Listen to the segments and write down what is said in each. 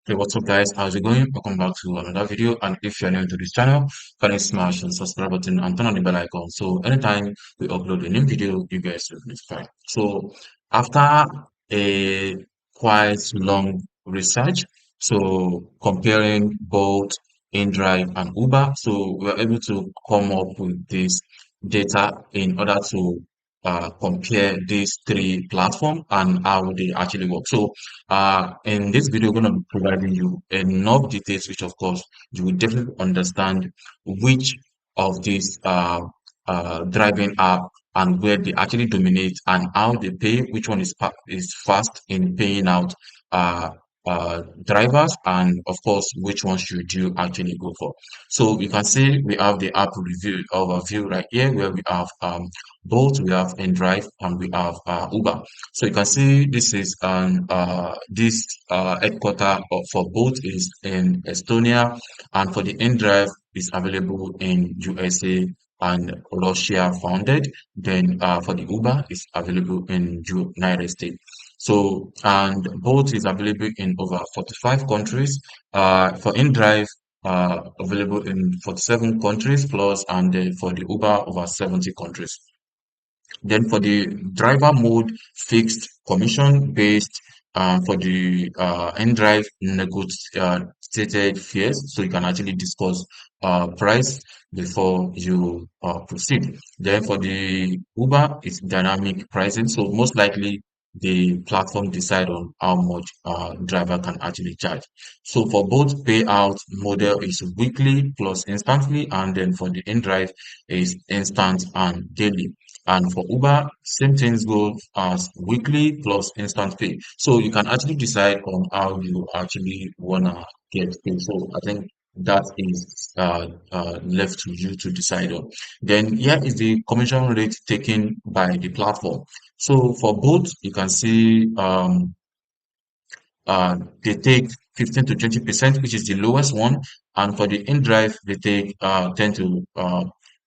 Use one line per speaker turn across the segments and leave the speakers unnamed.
Hey, what's up, guys? How's it going? Welcome back to another video. And if you're new to this channel, kindly smash the subscribe button and turn on the bell icon. So anytime we upload a new video, you guys will be notified. So after a quite long research, so comparing both InDrive and Uber, so we were able to come up with this data in order to compare these three platforms and how they actually work. So in this video, I'm going to be providing you enough details, which of course you will definitely understand which of these driving app and where they actually dominate and how they pay, which one is fast in paying out uh, drivers, and of course, which one should you actually go for. So you can see we have the app review overview right here, where we have both we have InDrive and we have Uber. So you can see this is this headquarter for both is in Estonia, and for the InDrive is available in USA and Russia founded. Then for the Uber is available in United States. So and both is available in over 45 countries. For InDrive available in 47 countries plus, and for the Uber over 70 countries. Then for the driver mode, fixed commission based, for the InDrive negotiated fares, so you can actually discuss price before you proceed. Then for the Uber, it's dynamic pricing, so most likely the platform decide on how much driver can actually charge. So for both payout model is weekly plus instantly, and then for the InDrive is instant and daily. And for Uber, same things go as weekly plus instant pay. So you can actually decide on how you actually wanna get paid. So I think that is left to you to decide on. Then here is the commission rate taken by the platform. So for both, you can see they take 15 to 20%, which is the lowest one, and for the InDrive, they take 10 to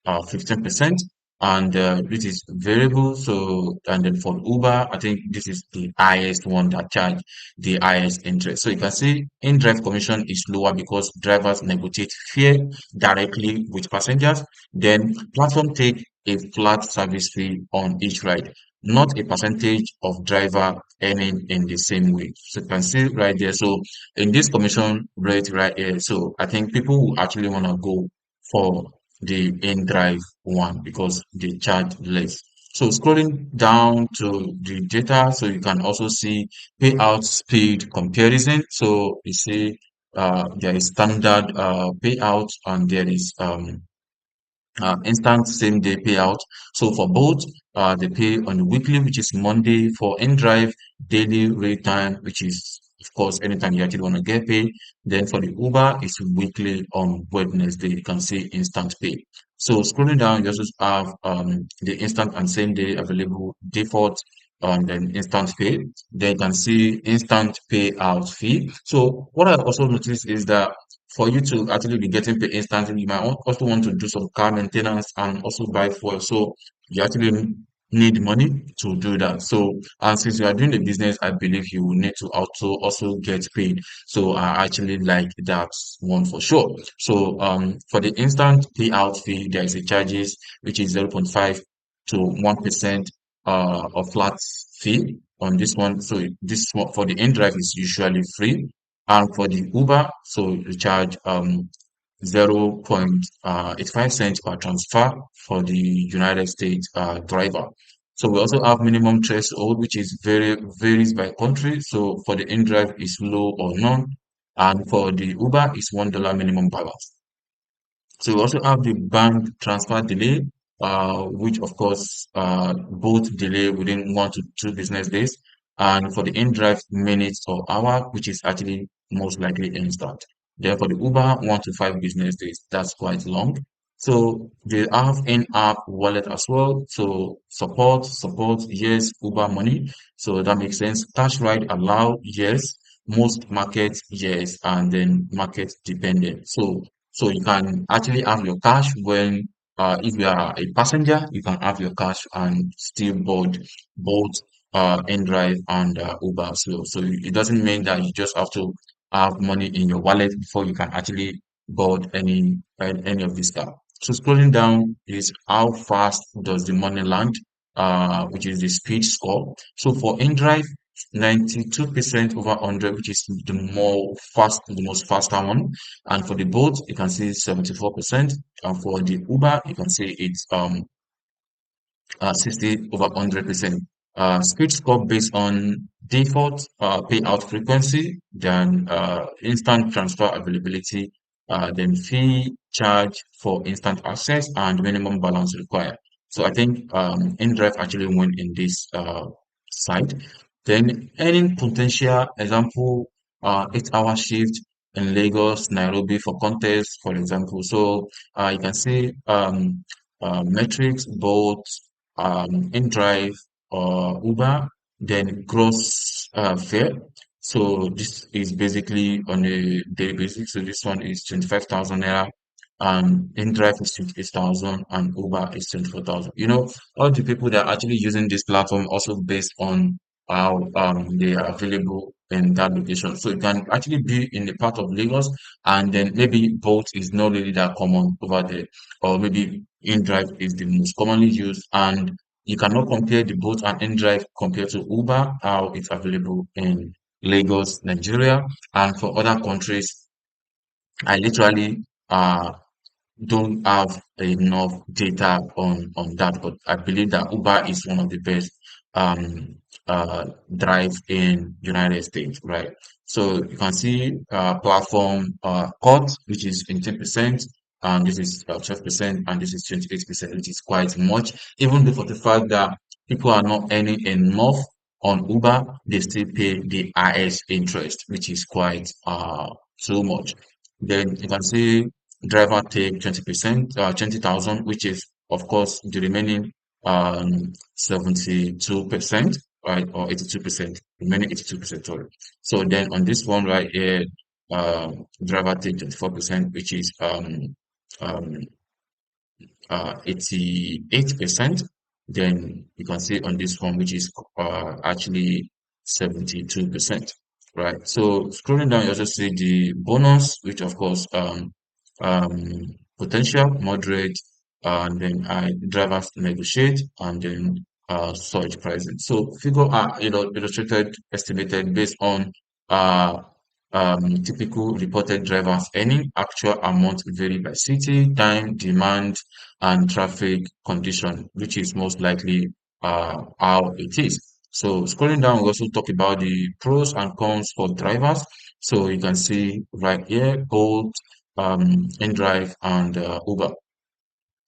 15%, and which is variable. So, and then for Uber, I think this is the highest one that charge the highest interest. So you can see InDrive commission is lower because drivers negotiate fare directly with passengers. Then platform take a flat service fee on each ride, not a percentage of driver earning in the same way. So you can see right there. So in this commission rate right here, so I think people will actually want to go for the InDrive one because they charge less. So scrolling down to the data, so you can also see payout speed comparison. So you see there is standard payout, and there is instant same day payout. So for both, they pay on the weekly, which is Monday. For InDrive, daily rate time, which is of course anytime you actually want to get paid. Then for the Uber, it's weekly on Wednesday. You can see instant pay. So scrolling down, you also have the instant and same day available default, and then instant pay. Then you can see instant payout fee. So what I also noticed is that for you to actually be getting paid instantly, you might also want to do some car maintenance and also buy fuel. So you actually need money to do that. So, and since you are doing the business, I believe you will need to also get paid. So I actually like that one for sure. So for the instant payout fee, there is a charges which is 0.5 to 1% of flat fee on this one. So this one for the InDrive is usually free, and for the Uber, so you charge 0.85 cents per transfer for the United States driver. So we also have minimum threshold, which is varies by country. So for the InDrive is low or none, and for the Uber is $1 minimum balance. So we also have the bank transfer delay, which of course both delay within 1 to 2 business days, and for the InDrive minutes or hour, which is actually most likely instant. Then for the Uber, 1 to 5 business days, that's quite long. So they have in-app wallet as well. So support, yes, Uber money. So that makes sense. Cash ride allow, yes. Most markets, yes, and then market dependent. So you can actually have your cash when if you are a passenger, you can have your cash and still board both InDrive and Uber as well. So it doesn't mean that you just have to have money in your wallet before you can actually board any of this stuff. So scrolling down is how fast does the money land, which is the speed score. So for InDrive, 92% over 100, which is the most faster one. And for the Bolt, you can see 74%. And for the Uber, you can see it's 60 over 100%. Speed score based on default payout frequency, then instant transfer availability, then fee charge for instant access, and minimum balance required. So I think InDrive actually win in this side. Then earning potential, example, 8-hour shift in Lagos, Nairobi for contest, for example. So you can see metrics, both InDrive or Uber, then gross fare. So this is basically on a daily basis. So this one is 25,000 naira, and InDrive is 28,000, and Uber is 24,000. All the people that are actually using this platform also based on how they are available in that location. So you can actually be in the part of Lagos, and then maybe both is not really that common over there, or maybe InDrive is the most commonly used, and you cannot compare the both and InDrive compared to Uber, how it's available in Lagos, Nigeria, and for other countries. I literally don't have enough data on that, but I believe that Uber is one of the best um drive in United States, right? So you can see platform cut, which is 18%, and this is 12%, and this is 28%, which is quite much. Even though for the fact that people are not earning enough on Uber, they still pay the highest interest, which is quite too much. Then you can see driver take 20%, 20,000, which is of course the remaining 72%, right, or 82%, remaining 82%, sorry. So then on this one right here, driver take 24%, which is um 88%. Then you can see on this one, which is actually 72%, right? So scrolling down, you also see the bonus, which of course potential, moderate, and then drivers negotiate, and then surge pricing. So figure are illustrated, estimated based on uh typical reported drivers earning. Actual amount vary by city, time, demand, and traffic condition, which is most likely how it is. So scrolling down, we also talk about the pros and cons for drivers. So you can see right here, Bolt, InDrive, and Uber.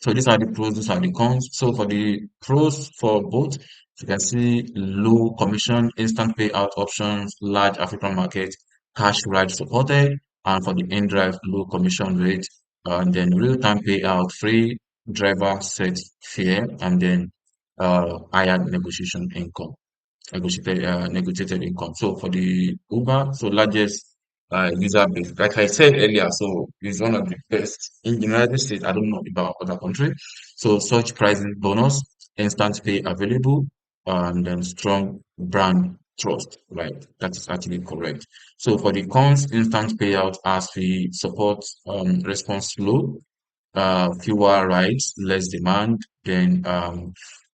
So these are the pros, these are the cons. So for the pros for both, you can see low commission, instant payout options, large African market, cash ride supported, and for the InDrive, low commission rate, and then real-time payout, free driver set fare, and then higher negotiation income negotiated income. So for the Uber, so largest user base, like I said earlier, so it's one of the best in the United States. I don't know about other country. So such pricing bonus, instant pay available, and then strong brand trust. Right, that is actually correct. So for the cons, instant payout as we support response slow, fewer rides, less demand, then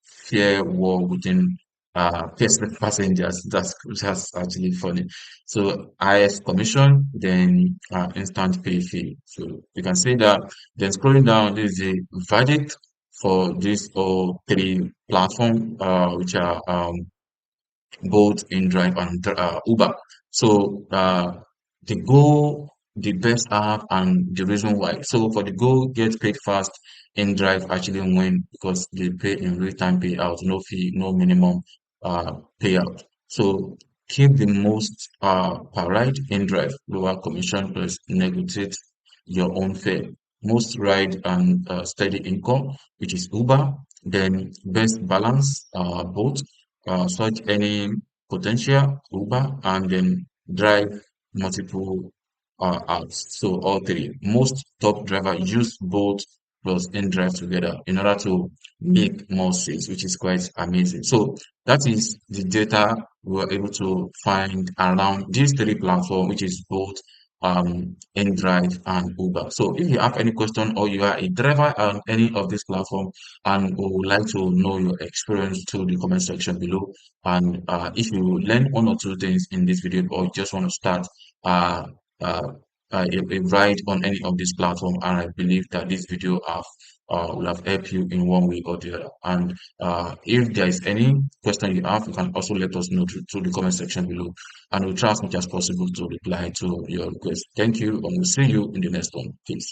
fear war within passengers. That's actually funny. So highest commission, then instant pay fee. So you can see that. Then scrolling down, this is the verdict for these all three platforms, which are both InDrive and Uber. So the Go, the best app, and the reason why. So for the Go, get paid fast, InDrive actually win because they pay in real time payout, no fee, no minimum payout. So keep the most per ride, InDrive, lower commission plus negotiate your own fare. Most ride and steady income, which is Uber. Then best balance, both search any potential Uber, and then drive multiple apps. So all three. Most top driver use both plus InDrive together in order to make more sales, which is quite amazing. So that is the data we were able to find around these three platforms, which is both InDrive and Uber. So if you have any question or you are a driver on any of these platforms and would like to know your experience to the comment section below, and if you learn one or two things in this video or just want to start uh, uh, a ride on any of these platforms, and I believe that this video have will have helped you in one way or the other. And if there is any question you have, you can also let us know through the comment section below, and we'll try as much as possible to reply to your request. Thank you, and we'll see you in the next one. Peace.